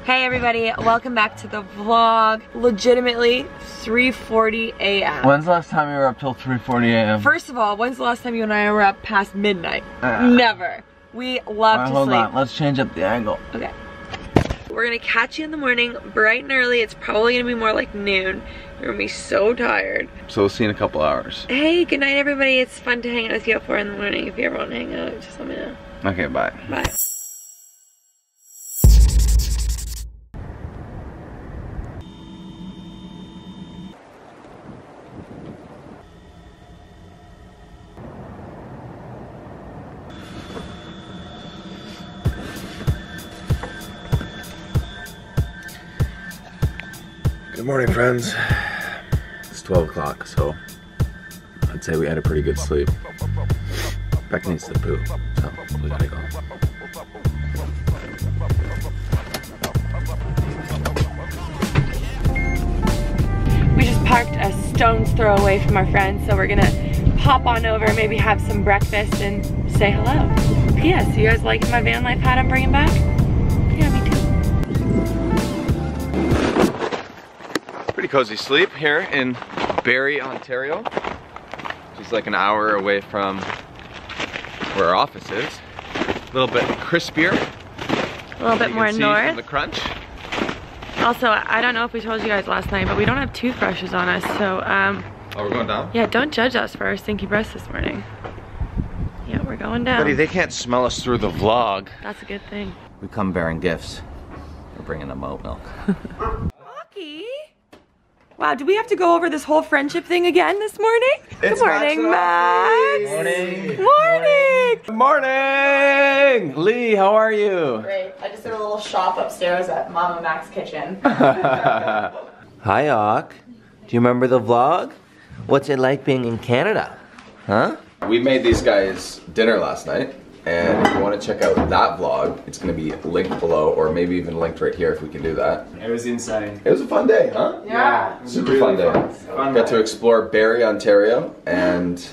Hey everybody, welcome back to the vlog. Legitimately 3:40 a.m. When's the last time you were up till 3:40 a.m.? First of all, when's the last time you and I were up past midnight? Never. We love to hold sleep. on, let's change up the angle. Okay. We're gonna catch you in the morning, bright and early. It's probably gonna be more like noon. You're gonna be so tired. So we'll see you in a couple hours. Hey, good night everybody. It's fun to hang out with you at 4 in the morning. If you ever want to hang out, just let me know. Okay, bye. Bye. Good morning, friends. It's 12 o'clock, so I'd say we had a pretty good sleep. Beck needs to poo, so we gotta go. We just parked a stone's throw away from our friends, so we're gonna pop on over, maybe have some breakfast and say hello. P.S. You guys liking my van life hat I'm bringing back? Yeah, me too. Pretty cozy sleep here in Barrie, Ontario. Just like an hour away from where our office is. A little bit crispier. A little bit more north. From the crunch. Also, I don't know if we told you guys last night, but we don't have toothbrushes on us, so Oh, we're going down? yeah, don't judge us for our stinky breath this morning. Yeah, we're going down. Buddy, they can't smell us through the vlog. That's a good thing. We come bearing gifts. We're bringing them oat milk. Rocky! Wow, do we have to go over this whole friendship thing again this morning? Good morning, Max! Morning! Morning! Good morning! Lee, how are you? Great. I just did a little shop upstairs at Mama Mac's kitchen. Hi, Ock. Do you remember the vlog? What's it like being in Canada? Huh? We made these guys dinner last night, and if you want to check out that vlog, it's going to be linked below, or maybe even linked right here if we can do that. It was insane. It was a fun day, huh? Yeah. Super Really fun day. fun Got to explore Barrie, Ontario, and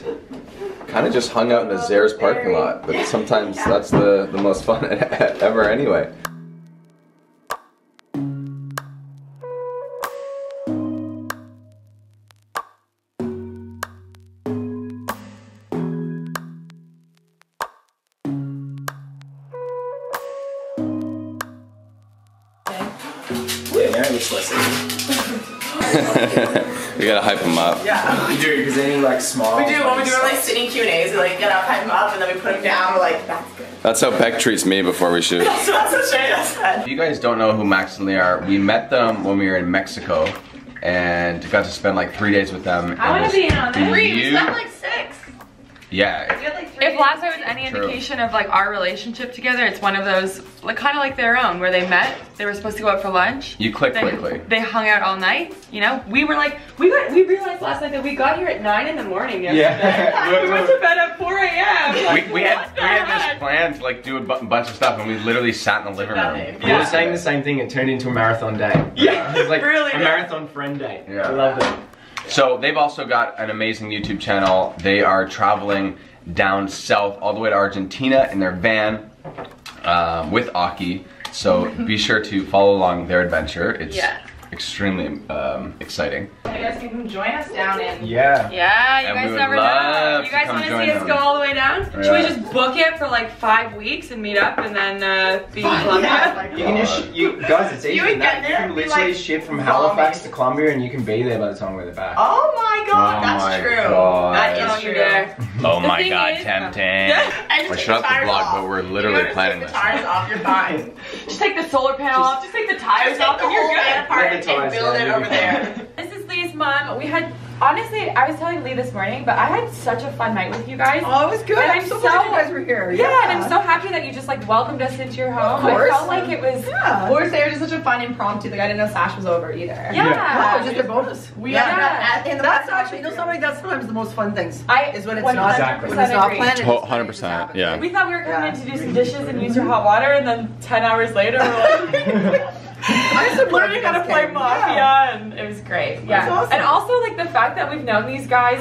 kind of just hung out in the Zares parking lot. But sometimes that's the most fun ever anyway. Yeah, it was listening. We gotta hype them up. Yeah. We do, because then you like small. We do when we do our like sitting Q&As. We like get up, hype them up, and then we put them down. We're like, that's good. That's how Beck treats me before we shoot. So that's what Shayna said. If you guys don't know who Max and Lee are, we met them when we were in Mexico and got to spend like 3 days with them. I want to be in on that. We spent like 6. Yeah. We had like 3 If days. last night was any indication of like our relationship together, it's one of those, like kind of like their own, where they met, they were supposed to go out for lunch. You click quickly. They hung out all night, you know? We were like, we realized last night that we got here at 9 in the morning yesterday. Yeah. We went to bed at 4 a.m. Like, We had what the this heck? plan to like do a bunch of stuff, and we literally sat in the living room. Nothing. We were saying the same thing, it turned into a marathon day. Yeah, It was like really a did. marathon friend day. Yeah. I loved it. So they've also got an amazing YouTube channel. They are traveling down south all the way to Argentina in their van with Aki. So be sure to follow along their adventure. It's extremely exciting. You guys can come join us down in. Yeah. Yeah, you And guys we would never know. love You to guys come want to join see us them. go all the way down? Should we Yeah. just book it for like 5 weeks and meet up and then be in Colombia? Yeah, You can just, guys, it's easy. You would That. get You there can and be literally like, ship from zombie. Halifax to Columbia and you can be there by the time we're back. Oh my god, Oh that's my true. God. That Don't is you true. dare. Oh The my thing god, is- tempting. And We're just shut take up the tires vlog, off. but we're You literally gotta just planning take this. the tires off, you're fine. Just take the solar panel off, just take the tires Just take off the and you're whole van good. apart Let the and tires build down, it you'll over be there. This is Lee's mom. We had, honestly, I was telling Lee this morning, but I had such a fun night with you guys. Oh, it was good. And I'm so glad you guys were here. Yeah, and I'm so happy that you just like welcomed us into your home. Of course. I felt like it was, Yeah. Well, we're saying it was just such a fun impromptu. Like I didn't know Sash was over either. yeah. No, just a bonus. We Yeah. in the That's actually, you know, that's sometimes the most fun things. I Is when it's 100% not, Exactly. when it's not agree. planned. it just- 100%, yeah. We thought we were coming Yeah. in to do some dishes and use your hot water, and then 10 hours later, we're like, I'm so glad learning you how to guys play came. Mafia, Yeah. and it was great. Yeah. That's awesome. And also, like, the fact that we've known these guys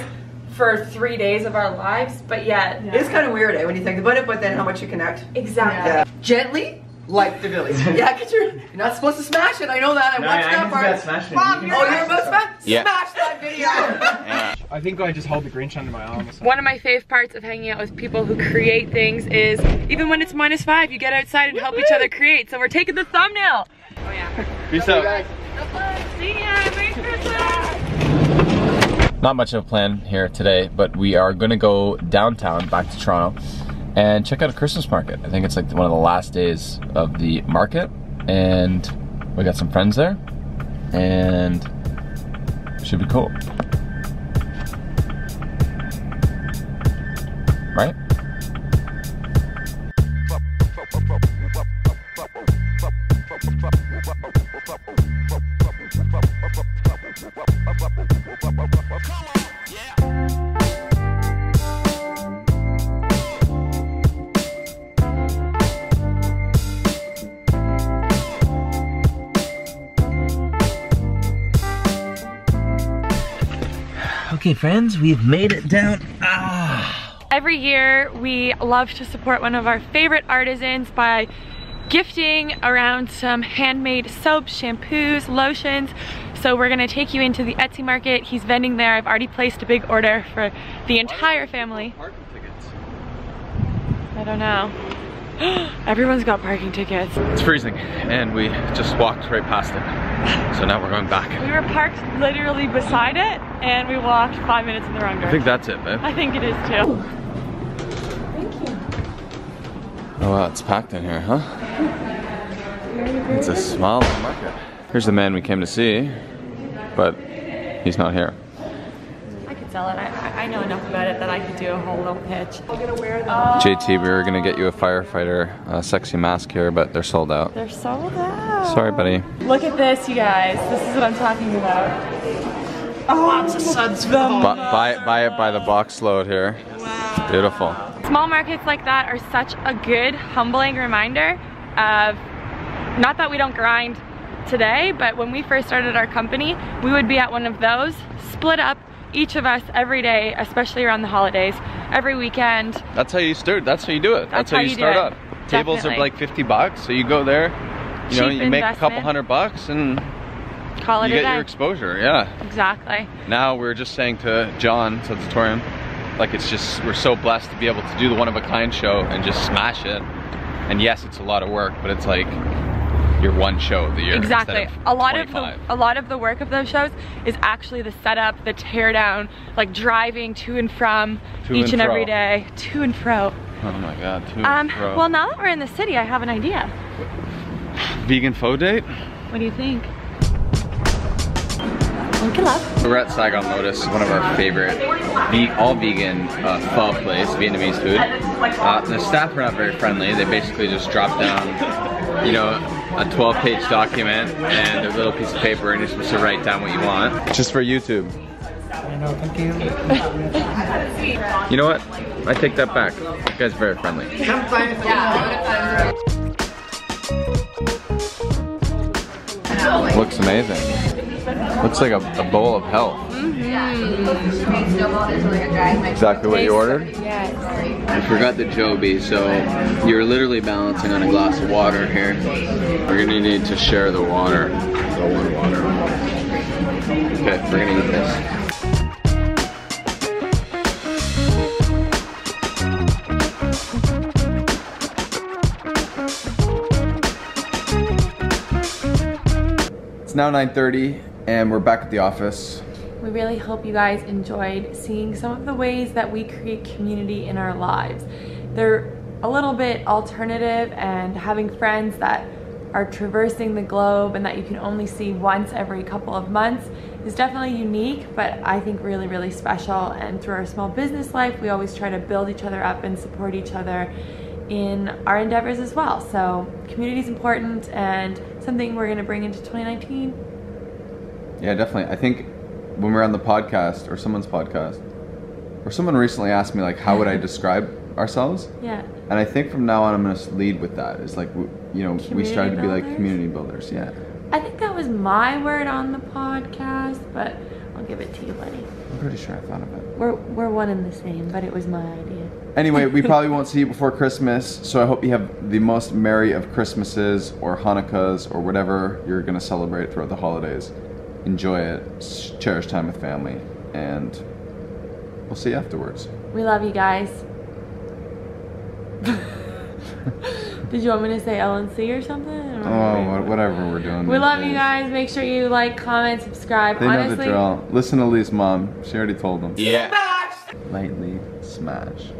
for 3 days of our lives, but yet. It's kind of weird when you think about it, but then how much you connect. Exactly. Yeah. Gently, like the village. Yeah, you're not supposed to smash it. I know that. I watched that part. Mom, you're about to smash? Yeah. Smash that video. I think I just hold the Grinch under my arm or something. One of my fave parts of hanging out with people who create things is even when it's -5, you get outside and help each other create. So we're taking the thumbnail. Oh yeah. Peace out. See ya. Merry Christmas. Not much of a plan here today, but we are gonna go downtown back to Toronto and check out a Christmas market. I think it's like one of the last days of the market, and we got some friends there, and it should be cool. Right? Okay friends, we've made it down. Every year we love to support one of our favorite artisans by gifting around some handmade soaps, shampoos, lotions. So we're gonna take you into the Etsy market. He's vending there. I've already placed a big order for the entire family. Parking tickets. I don't know. Everyone's got parking tickets. It's freezing, and we just walked right past it. So now we're going back. We were parked literally beside it, and we walked 5 minutes in the wrong direction. I think that's it, babe. I think it is too. Oh wow, it's packed in here, huh? It's a small market. Here's the man we came to see, but he's not here. I could sell it. I know enough about it that I could do a whole little pitch. I'm gonna wear them. JT, we were gonna get you a firefighter sexy mask here, but they're sold out. They're sold out. Sorry, buddy. Look at this, you guys. This is what I'm talking about. Lots of suds. Buy it by the box load here. Wow. Beautiful. Small markets like that are such a good, humbling reminder of, not that we don't grind today, but when we first started our company, we would be at one of those, split up, each of us every day, especially around the holidays, every weekend. That's how you start. That's how you do it. That's how you start up. Tables are like 50 bucks, so you go there, you know, you make a couple $100 and call it you get your exposure. Yeah. Exactly. Now we're just saying to John, to the Torium, like it's just, we're so blessed to be able to do the one-of-a-kind show and just smash it. And yes, it's a lot of work, but it's like your one show of the year. Exactly. A lot of the work of those shows is actually the setup, the tear down, like driving to and from each and every day, to and fro. Oh my god, to and fro. Well, now that we're in the city, I have an idea. Vegan pho date? What do you think? Good luck. We're at Saigon Lotus, one of our favorite all vegan pho place, Vietnamese food. The staff are not very friendly. They basically just drop down, you know, a 12-page document and a little piece of paper, and you're supposed to write down what you want. Just for YouTube. Thank you. You know what? I take that back. That guy's very friendly. Looks amazing. Looks like a bowl of health. Exactly what you ordered? Yes. I forgot the Joby, so you're literally balancing on a glass of water here. We're gonna need to share the water. The one water. Okay, we're gonna eat this. It's now 9:30 and we're back at the office. We really hope you guys enjoyed seeing some of the ways that we create community in our lives. They're a little bit alternative, and having friends that are traversing the globe and that you can only see once every couple of months is definitely unique, but I think really, really special. And through our small business life, we always try to build each other up and support each other in our endeavors as well. So community is important and something we're gonna bring into 2019. Yeah, definitely. I think when we're on the podcast, or someone's podcast, or someone recently asked me like, how would I describe ourselves? Yeah. And I think from now on, I'm gonna lead with that. It's like, you know, we strive to be like builders? community builders. Yeah. I think that was my word on the podcast, but I'll give it to you, buddy. I'm pretty sure I thought of it. We're one and the same, but it was my idea. Anyway, we probably won't see you before Christmas, so I hope you have the most merry of Christmases or Hanukkahs or whatever you're gonna celebrate throughout the holidays. Enjoy it, cherish time with family, and we'll see you afterwards. We love you guys. Did you want me to say LNC or something? Oh, whatever we're doing. We love you guys. Make sure you like, comment, subscribe. They Honestly, know the drill. Listen to Lee's mom. She already told them. Yeah. Lightly smash.